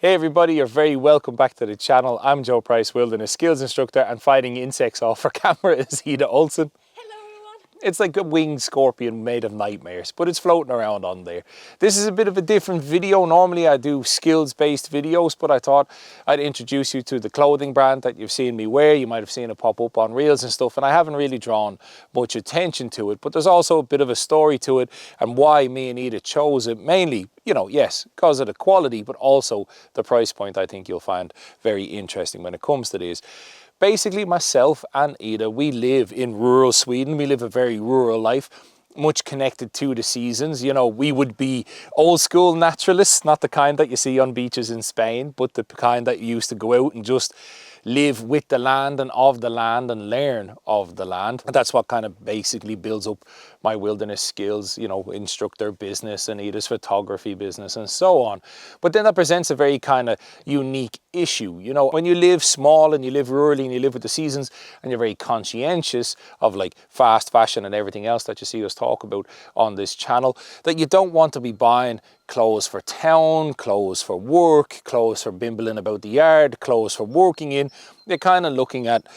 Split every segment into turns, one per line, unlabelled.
Hey everybody, you're very welcome back to the channel. I'm Joe Price, wilderness skills instructor, and fighting insects off for camera is Ida Olsen.
Hello everyone.
It's like a winged scorpion made of nightmares, but it's floating around on there. This is a bit of a different video. Normally I do skills-based videos, but I thought I'd introduce you to the clothing brand that you've seen me wear. You might have seen it pop up on reels and stuff, and I haven't really drawn much attention to it, but there's also a bit of a story to it and why me and Ida chose it. Mainly, yes, because of the quality, but also the price point I think you'll find very interesting when it comes to this. Basically, myself and Ida, we live in rural Sweden. We live a very rural life, much connected to the seasons. We would be old school naturalists, not the kind that you see on beaches in Spain, but the kind that used to go out and just live with the land and of the land and learn of the land. And that's what kind of basically builds up my wilderness skills, instructor business and Ida's photography business and so on. But then that presents a very kind of unique issue. When you live small and you live rurally and you live with the seasons and you're very conscientious of like fast fashion and everything else that you see us talk about on this channel, that you don't want to be buying clothes for town, clothes for work, clothes for bimbling about the yard, clothes for working in. You're kind of looking at,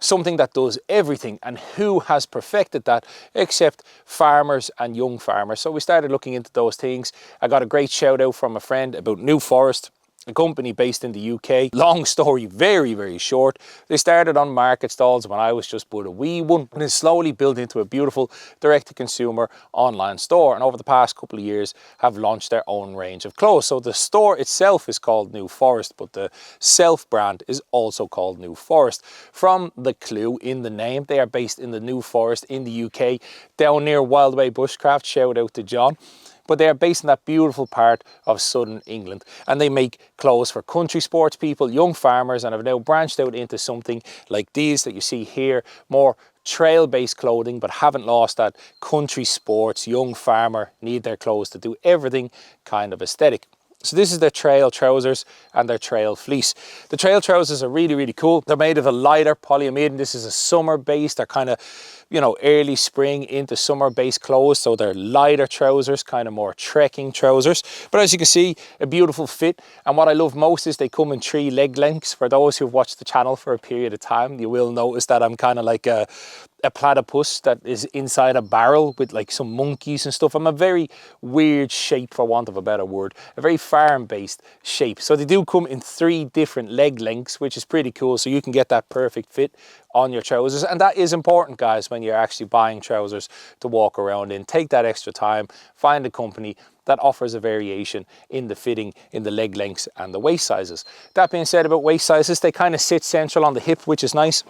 something that does everything, and who has perfected that except farmers and young farmers. So we started looking into those things. I got a great shout out from a friend about New Forest, a company based in the UK. Long story, very, very short. They started on market stalls when I was just but a wee one, and it's slowly built into a beautiful direct-to-consumer online store. And over the past couple of years have launched their own range of clothes. So the store itself is called New Forest, but the self-brand is also called New Forest. From the clue in the name, they are based in the New Forest in the UK, down near Wildway Bushcraft. Shout out to John. But they are based in that beautiful part of southern England, and they make clothes for country sports people, young farmers, and have now branched out into something like these that you see here, more trail-based clothing, but haven't lost that country sports, young farmer, need their clothes to do everything kind of aesthetic. So this is their trail trousers and their trail fleece. The trail trousers are really, really cool. They're made of a lighter polyamide. This is a summer-based, they're kind of, early spring into summer-based clothes. So they're lighter trousers, kind of more trekking trousers. But as you can see, a beautiful fit. And what I love most is they come in 3 leg lengths. For those who've watched the channel for a period of time, you will notice that I'm kind of like a platypus that is inside a barrel with like some monkeys and stuff. I'm a very weird shape, for want of a better word, a very farm-based shape. So they do come in 3 different leg lengths, which is pretty cool. So you can get that perfect fit on your trousers. And that is important, guys, when you're actually buying trousers to walk around in. Take that extra time, find a company that offers a variation in the fitting, in the leg lengths and the waist sizes. That being said, about waist sizes, they kind of sit central on the hip, which is nice.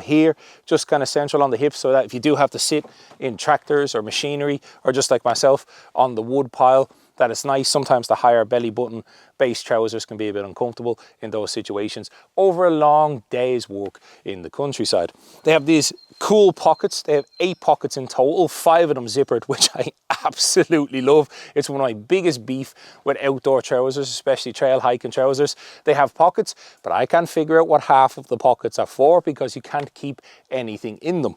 Here, just kind of central on the hip, so that if you do have to sit in tractors or machinery, or just like myself on the wood pile, that it's nice. Sometimes the higher belly button based trousers can be a bit uncomfortable in those situations over a long day's walk in the countryside. They have these cool pockets. They have 8 pockets in total, 5 of them zippered, which I absolutely love. It's one of my biggest beef with outdoor trousers, especially trail hiking trousers. They have pockets, but I can't figure out what half of the pockets are for, because you can't keep anything in them.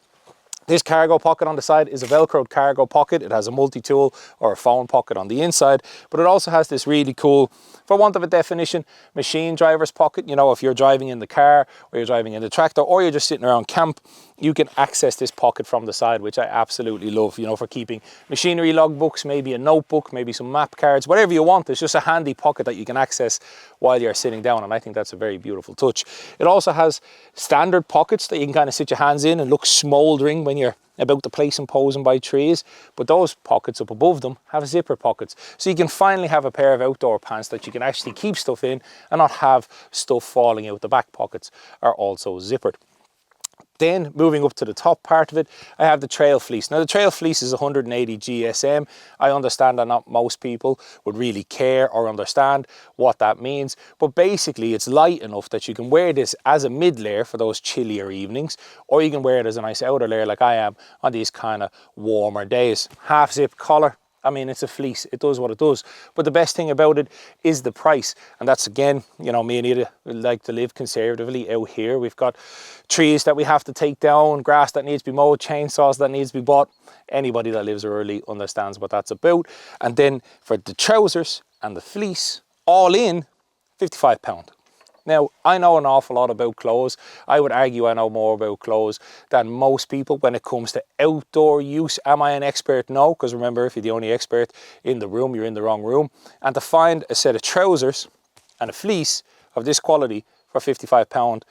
This cargo pocket on the side is a Velcroed cargo pocket. It has a multi-tool or a phone pocket on the inside, but it also has this really cool, for want of a definition, machine driver's pocket. If you're driving in the car, or you're driving in the tractor, or you're just sitting around camp, you can access this pocket from the side, which I absolutely love, for keeping machinery logbooks, maybe a notebook, maybe some map cards, whatever you want. It's just a handy pocket that you can access while you're sitting down, and I think that's a very beautiful touch. It also has standard pockets that you can kind of sit your hands in and look smouldering when you're about to place and posing by trees, but those pockets up above them have zipper pockets, so you can finally have a pair of outdoor pants that you can actually keep stuff in and not have stuff falling out. The back pockets are also zippered. Then moving up to the top part of it, I have the Trail Fleece. Now the Trail Fleece is 180 GSM. I understand that not most people would really care or understand what that means, but basically it's light enough that you can wear this as a mid layer for those chillier evenings, or you can wear it as a nice outer layer like I am on these kind of warmer days. Half zip collar. I mean, it's a fleece, it does what it does. But the best thing about it is the price. And that's, again, me and Ida like to live conservatively out here. We've got trees that we have to take down, grass that needs to be mowed, chainsaws that needs to be bought. Anybody that lives rurally understands what that's about. And then for the trousers and the fleece, all in, £55. Now, I know an awful lot about clothes. I would argue I know more about clothes than most people when it comes to outdoor use. Am I an expert? No, because remember, if you're the only expert in the room, you're in the wrong room. And to find a set of trousers and a fleece of this quality for £55,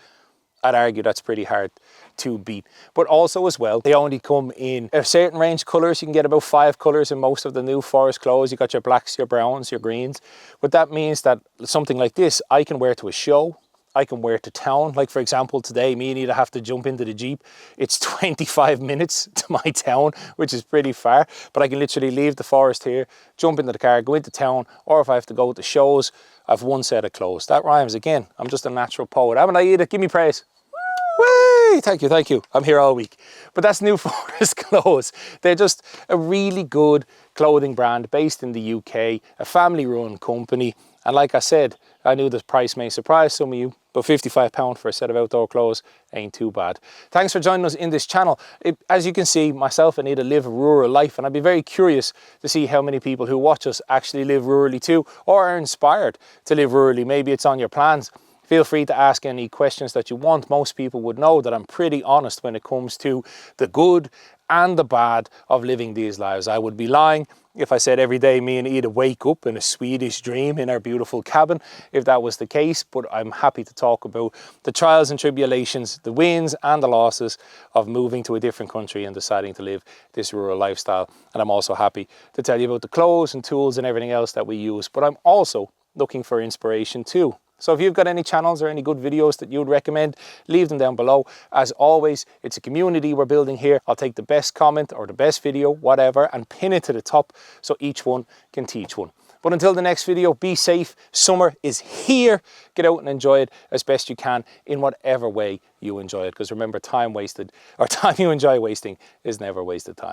I'd argue that's pretty hard to beat. But also as well, they only come in a certain range of colours. You can get about 5 colours in most of the New Forest clothes. You got your blacks, your browns, your greens. But that means that something like this, I can wear to a show. I can wear to town. Like for example, today, me and Ida have to jump into the Jeep. It's 25 minutes to my town, which is pretty far. But I can literally leave the forest here, jump into the car, go into town, or if I have to go to shows, I've one set of clothes. That rhymes again. I'm just a natural poet. Haven't I, Ida? Give me praise. Whee! Thank you, thank you. I'm here all week. But that's New Forest Clothes. They're just a really good clothing brand based in the UK, a family-run company. And like I said, I knew the price may surprise some of you, but £55 for a set of outdoor clothes ain't too bad. Thanks for joining us in this channel. As you can see, myself and Ida live a rural life, and I'd be very curious to see how many people who watch us actually live rurally too, or are inspired to live rurally. Maybe it's on your plans. Feel free to ask any questions that you want. Most people would know that I'm pretty honest when it comes to the good and the bad of living these lives. I would be lying if I said every day me and Ida wake up in a Swedish dream in our beautiful cabin, if that was the case. But I'm happy to talk about the trials and tribulations, the wins and the losses of moving to a different country and deciding to live this rural lifestyle. And I'm also happy to tell you about the clothes and tools and everything else that we use. But I'm also looking for inspiration too. So if you've got any channels or any good videos that you would recommend, leave them down below. As always, it's a community we're building here. I'll take the best comment or the best video, whatever, and pin it to the top so each one can teach one. But until the next video, be safe. Summer is here. Get out and enjoy it as best you can in whatever way you enjoy it. Because remember, time wasted, or time you enjoy wasting, is never wasted time.